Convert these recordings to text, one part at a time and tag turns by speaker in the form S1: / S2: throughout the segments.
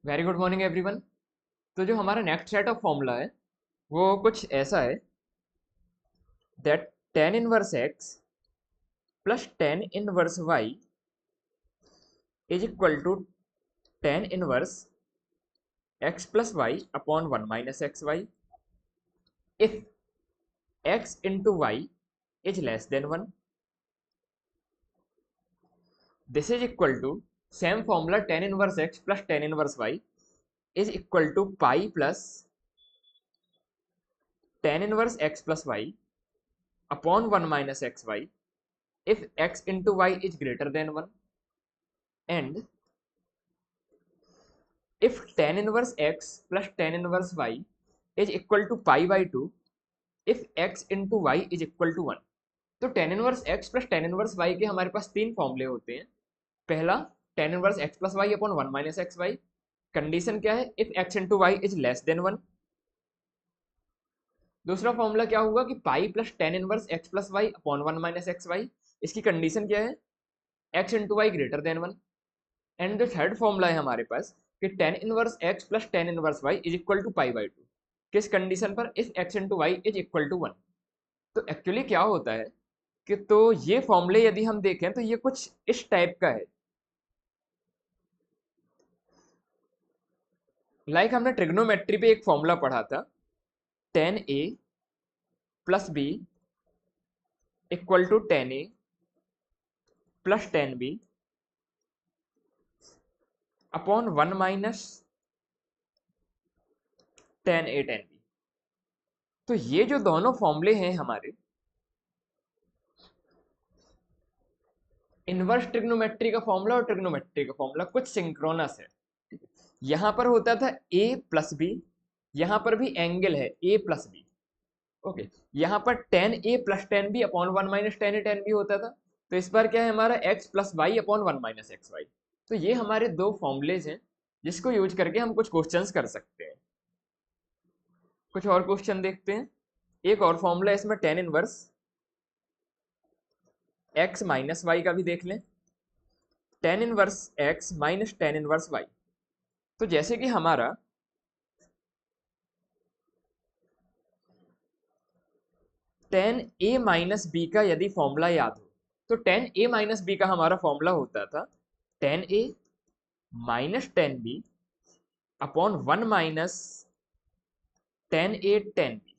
S1: Very good morning everyone. तो जो हमारा नेक्स्ट सेट ऑफ फॉर्मूला है वो कुछ ऐसा है that tan inverse x plus tan inverse y is equal to tan inverse x plus y upon 1 minus x y if x into y is less than 1। This is equal to same formula tan inverse x plus tan inverse y is equal to pi plus tan inverse x plus y upon 1 minus x y if x into y is greater than 1 and if tan inverse x plus tan inverse y is equal to pi by 2 if x into y is equal to 1। तो tan inverse x plus tan inverse y के हमारे पास तीन फॉर्मूले होते हैं। पहला tan inverse x plus y upon 1 minus x y. Condition क्या है? if x into y is less than 1। दूसरा फॉर्मूला क्या होगा कि pi plus tan inverse x plus y upon 1 minus x y. इसकी कंडीशन क्या है? x into y greater than 1। And जो थर्ड फॉर्मूला है हमारे पास कि tan inverse x plus tan inverse y is equal to pi by 2। किस condition पर? If x into y is equal to 1। तो एक्चुअली क्या होता है कि तो ये फॉर्मूले यदि हम देखें तो ये कुछ इस टाइप का है। हमने ट्रिग्नोमेट्री पे एक फॉर्मूला पढ़ा था tan a plus B equal to tan a प्लस tan b upon 1 minus tan a tan b। तो ये जो दोनों फॉर्मूले हैं हमारे इनवर्स ट्रिग्नोमेट्री का फॉर्मूला और ट्रिग्नोमेट्री का फॉर्मूला कुछ सिंक्रोनस है। यहां पर होता था a प्लस बी, यहां पर भी एंगल है a प्लस बी। ओके, यहाँ पर tan a प्लस tan b upon 1 minus tan a tan b होता था। तो इस बार क्या है हमारा x plus y upon 1 minus x y. तो ये हमारे दो फॉर्मूलेज हैं जिसको यूज करके हम कुछ क्वेश्चंस कर सकते हैं। कुछ और क्वेश्चन देखते हैं। एक और फॉर्मूला इसमें tan inverse x minus y का भी देख लें। tan inverse x minus tan inverse y। तो जैसे कि हमारा tan a माइनस बी का यदि फॉर्मूला याद हो तो tan a माइनस बी का हमारा फॉर्मूला होता था tan a minus tan b upon 1 minus tan a tan b।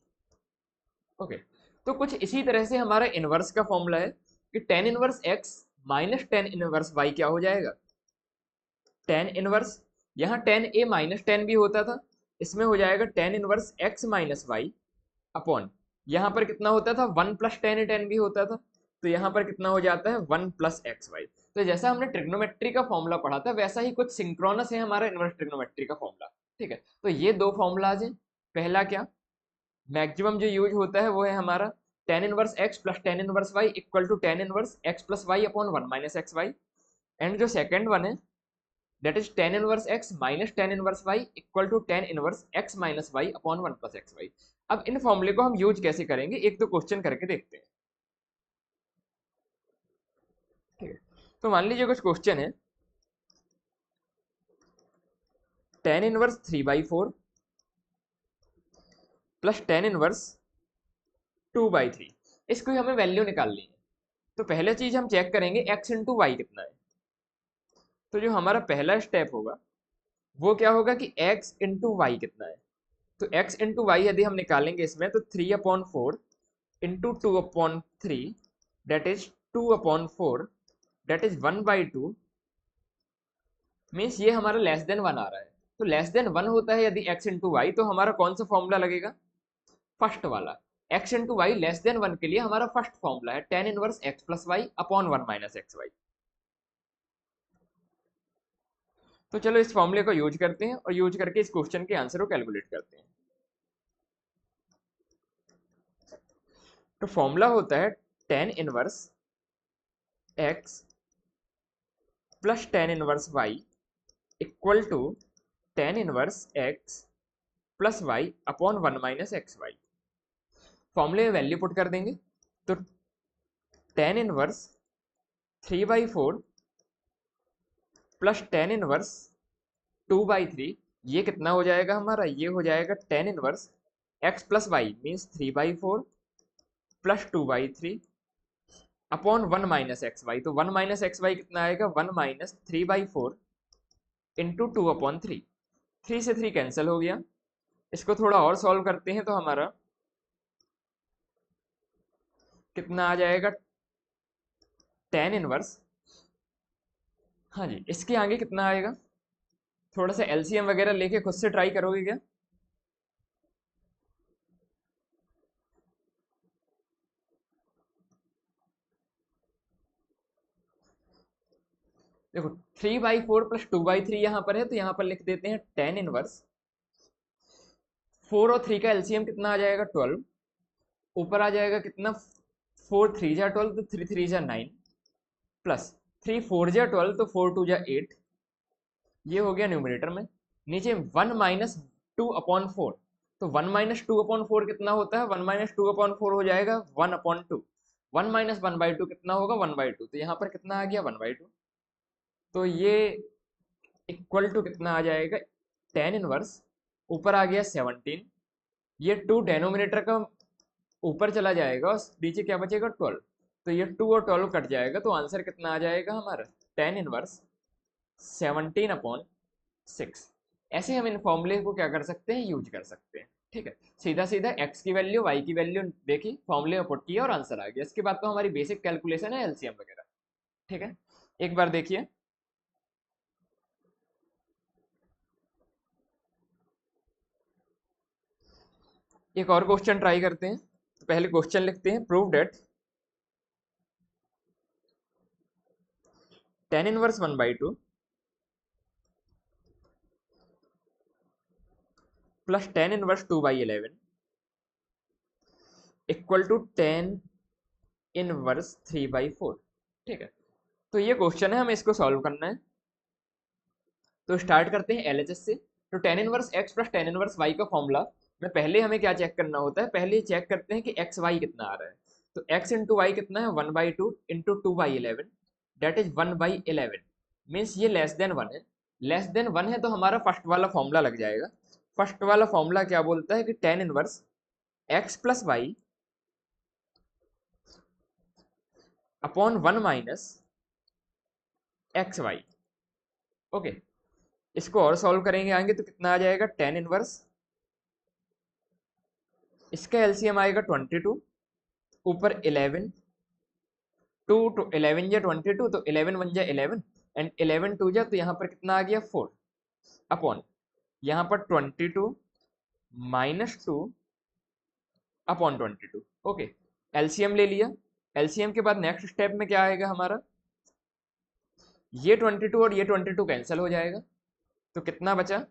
S1: Okay, तो कुछ इसी तरह से हमारा इनवर्स का फॉर्मूला है कि tan inverse x minus tan inverse y क्या हो जाएगा? tan इनवर्स, यहाँ tan a minus tan b होता था, इसमें हो जाएगा tan inverse x minus y upon, यहाँ पर कितना होता था? 1 plus tan a tan b होता था, तो यहाँ पर कितना हो जाता है? 1 प्लस एक्स वाई। तो जैसा हमने ट्रिग्नोमेट्री का फॉर्मूला पढ़ा था वैसा ही कुछ सिंक्रोनस है हमारा इनवर्स ट्रिग्नोमेट्री का फॉर्मूला। ठीक है, तो ये दो फॉर्मूलाज हैं। पहला क्या मैक्सिमम जो यूज होता है वो है हमारा tan inverse x plus tan inverse y equal to tan inverse x plus y upon 1 minus x y. And जो सेकंड वन है that is tan inverse x minus tan inverse y equal to tan inverse x minus y upon 1 plus x y. अब इन फॉर्मूले को हम use कैसे करेंगे एक दो क्वेश्चन करके देखते हैं। ठीक है, तो मान लीजिए कुछ क्वेश्चन है tan inverse 3/4 plus tan inverse 2/3। इसको हमें वैल्यू निकालनी है। तो पहले चीज हम चेक करेंगे x इंटू वाई कितना है। तो जो हमारा पहला स्टेप होगा वो क्या होगा कि x इंटू वाई कितना है। तो x इंटू वाई यदि हम निकालेंगे इसमें तो 3/4 into 2/3 that is 2/4 that is 1/2 means ये हमारा लेस देन 1 आ रहा है। तो लेस देन 1 होता है यदि x इंटू वाई, तो हमारा कौन सा फॉर्मूला लगेगा? फर्स्ट वाला। x into y less than 1 के लिए हमारा फर्स्ट फॉर्मूला है tan inverse x plus y upon 1 minus x y. तो चलो इस फॉर्मूले को यूज करते हैं और यूज करके इस क्वेश्चन के आंसर को कैलकुलेट करते हैं। तो फॉर्मूला होता है tan inverse x plus tan inverse y equal to tan inverse x plus y upon 1 minus x y. फॉर्मूले में वैल्यू पुट कर देंगे तो tan inverse 3/4 plus tan inverse 2/3, ये कितना हो जाएगा हमारा, ये हो जाएगा tan inverse x plus y means 3/4 plus 2/3 upon 1 minus x y. तो 1 माइनस एक्स वाई कितना आएगा, 1 माइनस 3/4 इंटू 2/3। 3 से 3 कैंसिल हो गया। इसको थोड़ा और सॉल्व करते हैं तो हमारा कितना आ जाएगा, टेन इनवर्स, हाँ जी, इसके आगे कितना आएगा, थोड़ा सा एलसीएम वगैरह लेके खुद से ट्राई करोगे क्या? देखो 3/4 प्लस 2/3 यहाँ पर है, तो यहाँ पर लिख देते हैं टेन इनवर्स, 4 और 3 का एलसीएम कितना आ जाएगा, 12, ऊपर आ जाएगा कितना, 4 3 जा 12 तो 3 3 जा 9 प्लस 3 4 जा 12 तो 4 2 जा 8, ये हो गया न्यूमरेटर में। नीचे 1 माइनस 2/4, तो 1 माइनस 2/4 कितना होता है, 1 माइनस 2/4 हो जाएगा 1/2, 1 माइनस 1/2 कितना होगा, 1/2, तो यहाँ पर कितना आ गया 1/2। तो ये इक्वल टू कितना आ जाएगा, टेन इनवर्स, ऊपर आ गया 17, ये 2 डेनोमिनेटर का ऊपर चला जाएगा और नीचे क्या बचेगा 12, तो ये 2 और 12 कट जाएगा, तो आंसर कितना आ जाएगा हमारा, टेन इनवर्स 17/6। ऐसे हम इन फॉर्मूले को क्या कर सकते हैं, यूज कर सकते हैं। ठीक है, सीधा सीधा x की वैल्यू y की वैल्यू देखी, फॉर्मूले में पुट किया और आंसर आ गया। इसके बाद तो हमारी बेसिक कैलकुलेशन है एलसीएम वगैरह। ठीक है, एक बार देखिए, एक और क्वेश्चन ट्राई करते हैं। तो पहले क्वेश्चन लिखते हैं, prove that tan inverse 1/2 plus tan inverse 2/11 equal to tan inverse 3/4। ठीक है, तो ये क्वेश्चन है, हमें इसको सॉल्व करना है। तो स्टार्ट करते हैं एलएचएस से। तो tan inverse x plus tan inverse y का फॉर्मूला में पहले हमें क्या चेक करना होता है, पहले चेक करते हैं कि एक्स वाई कितना आ रहा है। तो एक्स इंटू वाई कितना है, 1/2 इंटू 2/11 डेट इज 1/11, मीन्स ये लेस देन 1 है। लेस देन 1 है तो हमारा फर्स्ट वाला फॉर्मूला लग जाएगा। फर्स्ट वाला फॉर्मूला क्या बोलता है कि tan inverse x plus y upon 1 minus x y. Okay, इसको और सॉल्व करेंगे आगे तो कितना आ जाएगा, टेन इनवर्स, इसका एलसीएम आएगा 22, ऊपर 11, 2 टू 11 जा 22, तो 11 1 जा 11 एंड 11 2 जा, तो यहाँ पर कितना आ गया 4 अपॉन यहाँ पर 22 माइनस 2 अपॉन 22। ओके, एलसीएम ले लिया। एलसीएम के बाद नेक्स्ट स्टेप में क्या आएगा हमारा, ये 22 और ये 22 कैंसिल हो जाएगा, तो कितना बचा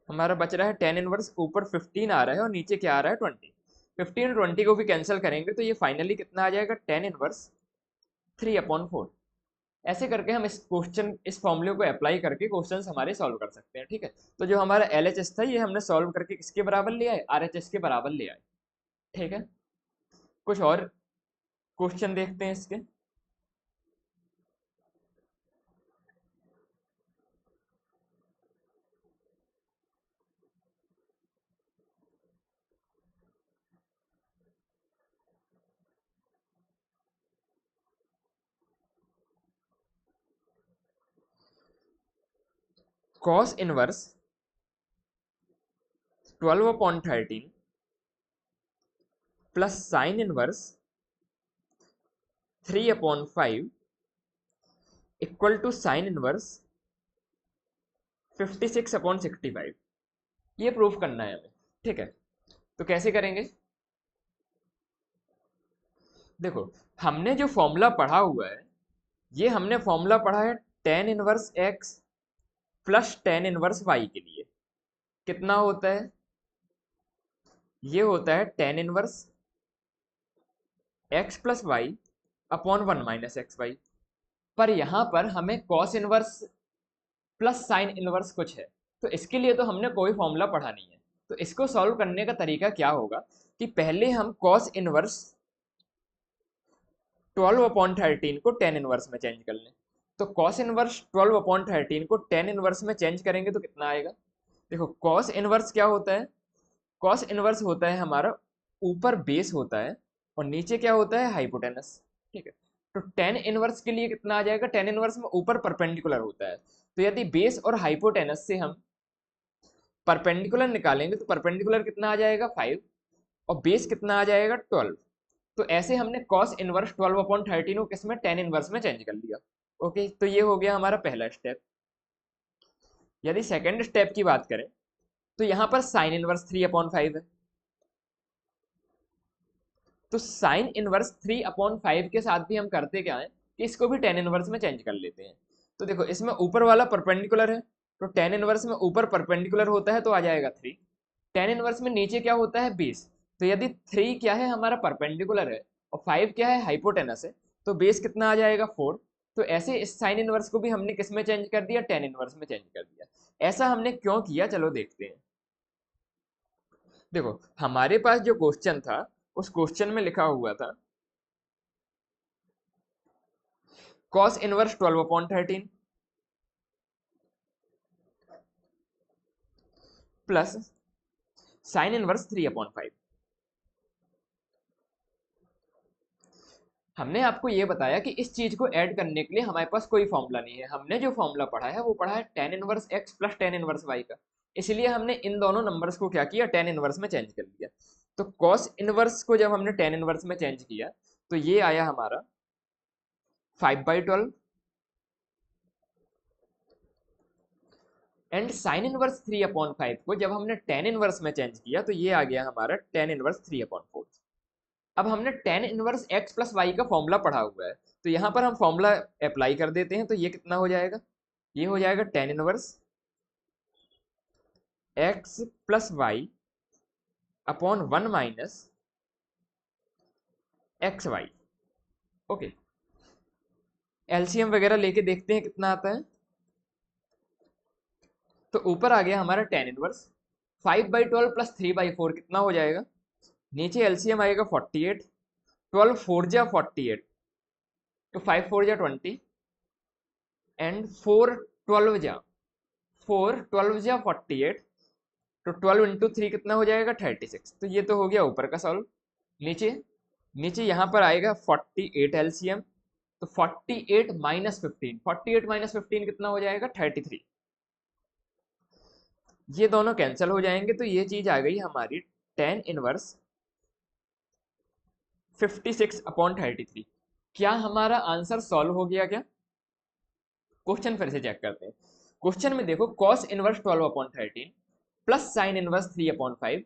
S1: हमारा, बच रहा है टेन इनवर्स, ऊपर 15 आ रहा है और नीचे क्या आ रहा है 20। 15 और 20 को भी कैंसिल करेंगे तो ये फाइनली कितना आ जाएगा, टेन इनवर्स 3/4। ऐसे करके हम इस क्वेश्चन, इस फॉर्मूले को अप्लाई करके क्वेश्चंस हमारे सॉल्व कर सकते हैं। ठीक है, तो जो हमारा एलएचएस था ये हमने सॉल्व करके किसके बराबर ले आए, आरएचएस के बराबर ले आए। ठीक है, कुछ और क्वेश्चन देखते हैं इसके। Cos inverse 12/13 plus sine inverse 3/5 equal to sine inverse 56/65। ये प्रूफ करना है हमें। ठीक है, तो कैसे करेंगे, देखो हमने जो फॉर्मूला पढ़ा हुआ है, ये हमने फॉर्मूला पढ़ा है tan inverse x plus tan inverse y के लिए। कितना होता है, ये होता है tan inverse x plus y upon 1 minus x y. पर यहां पर हमें cos inverse plus sine inverse कुछ है, तो इसके लिए तो हमने कोई फॉर्मूला पढ़ा नहीं है। तो इसको सॉल्व करने का तरीका क्या होगा कि पहले हम कॉस इनवर्स 12/13 को टेन इनवर्स में चेंज कर लें। तो कॉस इनवर्स 12/13 को टेन इनवर्स में चेंज करेंगे तो कितना आएगा? देखो कॉस इनवर्स क्या होता है? कॉस इनवर्स होता है हमारा, ऊपर बेस होता है और नीचे क्या होता है? हाइपोटेनस। ठीक है, तो टेन इनवर्स के लिए कितना आ जाएगा? टेन इनवर्स में ऊपर परपेंडिकुलर होता है, तो यदि बेस और हाइपोटेनस से हम परपेंडिकुलर निकालेंगे तो परपेंडिकुलर कितना आ जाएगा? 5, और बेस कितना आ जाएगा? 12। तो ऐसे हमने कॉस इनवर्स 12/13 को किस में? टेन इनवर्स में चेंज कर लिया। ओके, तो ये हो गया हमारा पहला स्टेप। यदि सेकंड स्टेप की बात करें तो यहां पर साइन इनवर्स 3/5 है, तो साइन इनवर्स 3/5 के साथ भी हम करते क्या है कि इसको भी टेन इनवर्स में चेंज कर लेते हैं। तो देखो इसमें ऊपर वाला परपेंडिकुलर है, तो टेन इनवर्स में ऊपर परपेंडिकुलर होता है तो आ जाएगा 3। टेन इनवर्स में नीचे क्या होता है? बेस। तो यदि 3 क्या है? हमारा परपेंडिकुलर है, और 5 क्या है? हाइपोटेनस है, तो बेस कितना आ जाएगा? 4। तो ऐसे इस साइन इनवर्स को भी हमने किस में चेंज कर दिया? टेन इनवर्स में चेंज कर दिया। ऐसा हमने क्यों किया, चलो देखते हैं। देखो हमारे पास जो क्वेश्चन था, उस क्वेश्चन में लिखा हुआ था cos inverse 12/13 plus sine inverse 3/5। हमने आपको ये बताया कि इस चीज को ऐड करने के लिए हमारे पास कोई फॉर्मूला नहीं है। हमने जो फॉर्मूला पढ़ा है वो पढ़ा है tan inverse x plus tan inverse y का। इसलिए हमने इन दोनों नंबर्स को क्या किया? टेन इनवर्स में चेंज कर दिया। तो कॉस इनवर्स को जब हमने टेन इनवर्स में चेंज किया तो ये आया हमारा 5/12, एंड साइन इनवर्स 3/5 को जब हमने टेन इनवर्स में चेंज किया तो ये आ गया हमारा टेन इनवर्स 3/4। अब हमने tan inverse x plus y का फॉर्मूला पढ़ा हुआ है, तो यहां पर हम फॉर्मूला अप्लाई कर देते हैं, तो ये कितना हो जाएगा? ये हो जाएगा tan inverse x plus y upon 1 minus x y. Okay, LCM वगैरह लेके देखते हैं कितना आता है। तो ऊपर आ गया हमारा टेन इनवर्स 5/12 प्लस 3/4 कितना हो जाएगा? नीचे एलसीएम आएगा 48, 12 4 जा 48, तो 5 4 जा 20, एंड 4 12 जा 48, तो 12 इंटू 3 कितना हो जाएगा? 36। तो ये तो हो गया ऊपर का सॉल्व। नीचे नीचे यहाँ पर आएगा 48 एलसीएम, तो 48 माइनस 15, 48 माइनस 15 कितना हो जाएगा? 33। ये दोनों कैंसिल हो जाएंगे, तो ये चीज आ गई हमारी टेन इनवर्स 56/33। क्या हमारा आंसर सॉल्व हो गया क्या? क्वेश्चन फिर से चेक करते हैं। क्वेश्चन में देखो cos inverse 12/13 plus sine inverse 3/5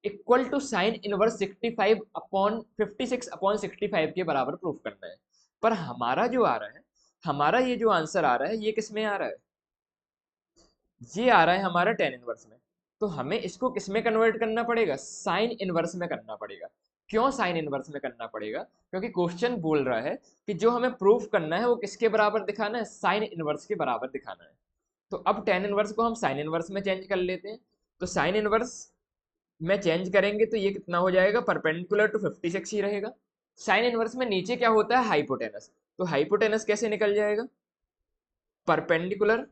S1: equal to sine inverse 56/65 के बराबर प्रूफ करना है। पर हमारा जो आ रहा है, हमारा ये जो आंसर आ रहा है, ये किस में आ रहा है? ये आ रहा है हमारा टेन इनवर्स में। तो हमें इसको किस में कन्वर्ट करना पड़ेगा? साइन इनवर्स में करना पड़ेगा। क्यों साइन इनवर्स में करना पड़ेगा? क्योंकि क्वेश्चन बोल रहा है कि जो हमें प्रूफ करना है वो किसके बराबर दिखाना है? साइन इनवर्स के बराबर दिखाना है। तो अब टेन इनवर्स को हम साइन इनवर्स में चेंज कर लेते हैं। तो साइन इनवर्स में चेंज करेंगे तो ये कितना हो जाएगा? परपेंडिकुलर टू 56 ही रहेगा। साइन इनवर्स में नीचे क्या होता है? हाइपोटेनस। तो हाइपोटेनस कैसे निकल जाएगा? परपेंडिकुलर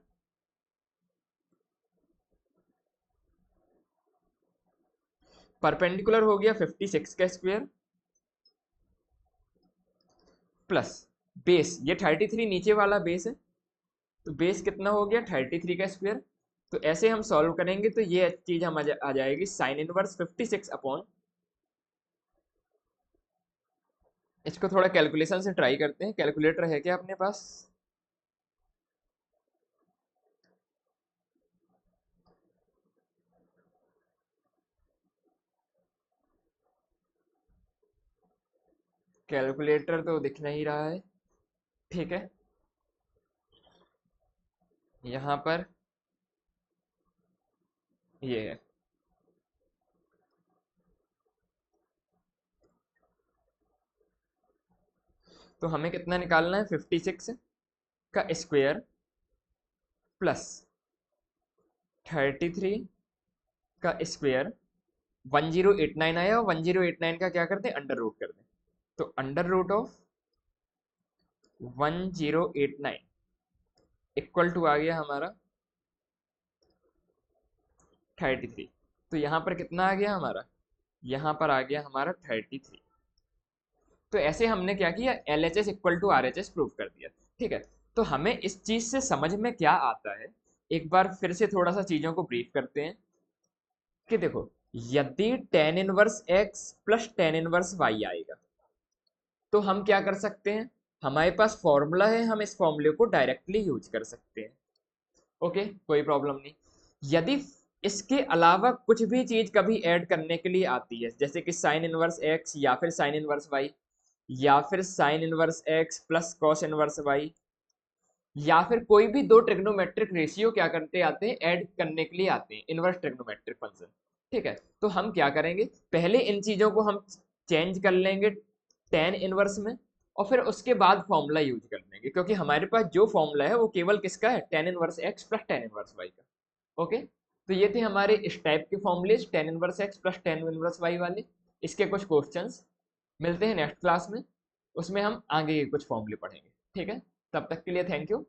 S1: परपेंडिकुलर हो गया 56 का स्क्वायर प्लस बेस, ये 33 नीचे वाला बेस है, तो बेस कितना हो गया? 33 का स्क्वायर। तो ऐसे हम सॉल्व करेंगे तो ये चीज हम आ जाएगी साइन इनवर्स 56 अपॉन, इसको थोड़ा कैलकुलेशन से ट्राई करते हैं। कैलकुलेटर है क्या अपने पास? कैलकुलेटर तो दिख नहीं रहा है। ठीक है, यहाँ पर ये है। तो हमें कितना निकालना है? 56 का स्क्वायर प्लस 33 का स्क्वायर। 1089 आया, और 1089 का क्या करते हैं? अंडर रूट करते हैं। तो under root of 1089 equal to आ गया हमारा 33। तो यहाँ पर कितना आ गया हमारा, यहाँ पर आ गया हमारा 33। तो ऐसे हमने क्या किया, L H S equal to R H S prove कर दिया। ठीक है, तो हमें इस चीज से समझ में क्या आता है, एक बार फिर से थोड़ा सा चीजों को ब्रीफ करते हैं कि देखो, यदि tan inverse x plus tan inverse y आएगा तो हम क्या कर सकते हैं, हमारे पास फॉर्मूला है, हम इस फॉर्मूले को डायरेक्टली यूज कर सकते हैं। ओके, कोई प्रॉब्लम नहीं। यदि इसके अलावा कुछ भी चीज कभी ऐड करने के लिए आती है, जैसे कि साइन इनवर्स एक्स या फिर साइन इनवर्स वाई, या फिर sine inverse x plus cos inverse y, या फिर कोई भी दो ट्रिग्नोमेट्रिक रेशियो क्या करते आते हैं, ऐड करने के लिए आते हैं, इनवर्स ट्रिग्नोमेट्रिक फंक्शन। ठीक है, तो हम क्या करेंगे, पहले इन चीजों को हम चेंज कर लेंगे टेन इनवर्स में, और फिर उसके बाद फॉर्मूला यूज कर लेंगे, क्योंकि हमारे पास जो फॉर्मूला है वो केवल किसका है, tan inverse x plus tan inverse y का। ओके, तो ये थे हमारे इस टाइप के formulas, tan inverse x plus tan inverse y वाले। इसके कुछ क्वेश्चंस मिलते हैं नेक्स्ट क्लास में, उसमें हम आगे के कुछ फॉर्मूले पढ़ेंगे। ठीक है, तब तक के लिए थैंक यू।